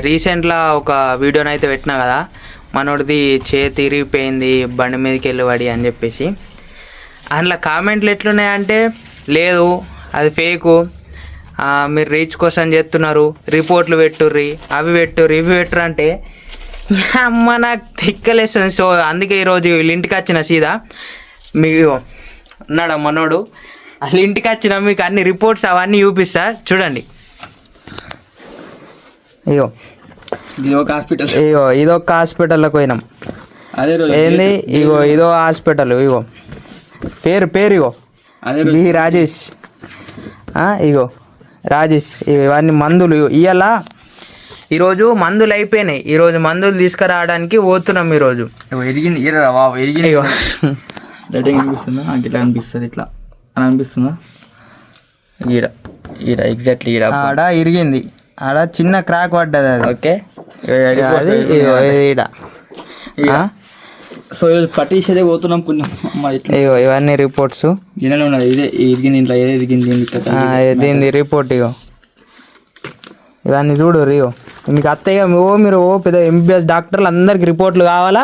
రీసెంట్గా ఒక వీడియోనైతే పెట్టినా కదా, మనోడిది చేతి ఇరిగిపోయింది బండి మీదకి వెళ్ళి పడి అని చెప్పేసి. అందులో కామెంట్లు ఎట్లున్నాయంటే, లేదు అది ఫేకు, మీరు రీచ్ కోసం చేస్తున్నారు, రిపోర్ట్లు పెట్టుర్రి, అవి పెట్టుర్రి ఇవి పెట్టుర్రు అంటే అమ్మ నాకు తిక్కలేస్తుంది. సో అందుకే ఈరోజు వీళ్ళ ఇంటికి వచ్చిన సీదా, మీకు ఉన్నాడా మనోడు, వాళ్ళ ఇంటికి వచ్చిన మీకు అన్ని రిపోర్ట్స్ అవన్నీ చూపిస్తా చూడండి. ఇగో ఇదొక హాస్పిటల్లోకి పోయినాం. ఏంది ఇగో ఇదో హాస్పిటల్, ఇగో పేరు ఇగో బి రాజేష్. ఇగో రాజేష్, ఇవన్నీ మందులు. ఇవాళ ఈరోజు మందులు అయిపోయినాయి, ఈరోజు మందులు తీసుకురావడానికి పోతున్నాం. ఈరోజు ఎరిగింది ఇగో లైటింగ్ అనిపిస్తుందా, నాకు ఇట్లా అనిపిస్తుంది, ఇట్లా అని అనిపిస్తుందా? ఈడ ఎగ్జాక్ట్లీ ఆడ ఇరిగింది, ఆడ చిన్న క్రాక్ పడ్డది అది. ఓకే, ఈడ సో పట్టిసేదే పోతున్నాం కొన్ని. ఇగో ఇవన్నీ రిపోర్ట్స్ దీనిలో ఉన్నది, ఇదే ఇరిగింది, ఇంట్లో ఏదో ఇరిగింది, దీని రిపోర్ట్. ఇగో ఇవన్నీ చూడు ఇగో మీకు అత్తయ్య మీరు పెద్ద ఎంబీబీఎస్ డాక్టర్లు అందరికి రిపోర్ట్లు కావాలా.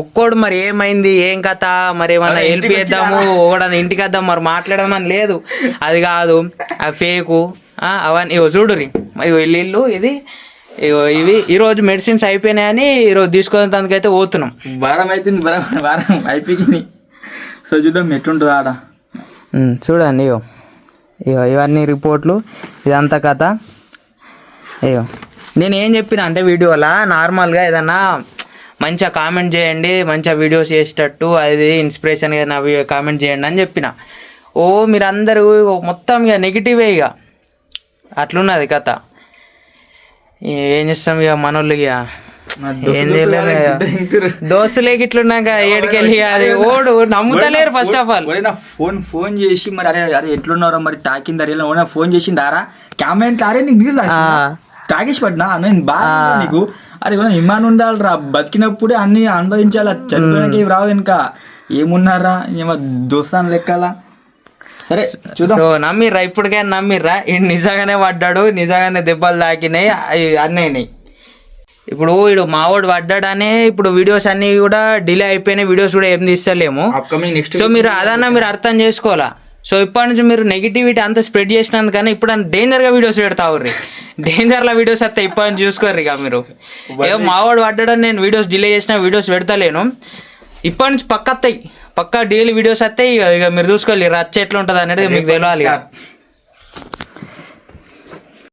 ఒక్కోడు మరి ఏమైంది ఏం కథ, మరి ఏమన్నా హెల్ప్ చేద్దాము, ఒకడన్నా ఇంటికి వద్దాం, మరి మాట్లాడమని లేదు. అది కాదు, ఆ ఫేకు అవన్నీ. ఇగో చూడురి, ఇగో ఇల్లు ఇది, ఇగో ఇవి ఈరోజు మెడిసిన్స్ అయిపోయినాయని ఈరోజు తీసుకునేందుకైతే పోతున్నాం. వారం అవుతుంది, వారం అయిపోయింది. సో చూద్దాం ఎట్లుంటుంది ఆడ. చూడండి ఇగో ఇవన్నీ రిపోర్ట్లు, ఇదంతా కథ. అయ్యో నేను ఏం చెప్పిన అంటే వీడియోలో నార్మల్గా ఏదన్నా మంచిగా కామెంట్ చేయండి, మంచిగా వీడియోస్ చేసేటట్టు, అది ఇన్స్పిరేషన్గా నా కామెంట్ చేయండి అని చెప్పిన. మీరందరూ మొత్తం ఇక నెగిటివే, ఇక అట్లున్నది కథ. ఏం చేస్తాం ఇక మనోళ్ళు, ఇక ఏం చేయలేదు. దోస్తులేకి ఇట్లున్నాక ఏడికెళ్ళి అది ఓడు నమ్ముతలేరు. ఫస్ట్ ఆఫ్ ఆల్ ఫోన్ చేసి మరి అరే ఎట్లున్నారో మరి తాకింది అరే ఫోన్ చేసింది ఆరా కామెంట్ అరే నీకు తాగేసి పడినా నేను బాగా నీకు అరే ఇమాన్ ఉండాలిరా, బతికినప్పుడే అన్ని అనుభవించాలా, చనిపోయినాక ఇవి రావు ఇంకా ఏమున్నారా ఏమో దోస్తాను లెక్కలా. సరే చూద్దాం. సో నమ్మిర్రా, ఇప్పటికైనా నమ్మిర్రా, ఈడు నిజంగానే పడ్డాడు, నిజంగానే దెబ్బలు తాకినాయి అన్నయ్యనాయి. ఇప్పుడు వీడు మావాడు పడ్డాడనే ఇప్పుడు వీడియోస్ అన్ని కూడా డిలే అయిపోయినాయి, వీడియోస్ కూడా ఏం తీస్తలేము. సో మీరు అదన్నా మీరు అర్థం చేసుకోవాలా. సో ఇప్పటి నుంచి మీరు నెగిటివిటీ అంతా స్ప్రెడ్ చేసినందుకన్నా ఇప్పుడు డేంజర్గా వీడియోస్ పెడతావుర్రి, డేంజర్లో వీడియోస్ వస్తాయి. ఇప్పటి నుంచి చూసుకోర్రి ఇక మీరు. ఏమో మావాడు పడ్డాడని నేను వీడియోస్ డిలే చేసిన వీడియోస్ పెడతలేను, ఇప్పటి నుంచి పక్క వస్తాయి, పక్కా డైలీ వీడియోస్ వస్తాయి. ఇక మీరు చూసుకోవాలి రచ్చ ఎట్లా ఉంటుంది అనేది మీకు తెలియాలి.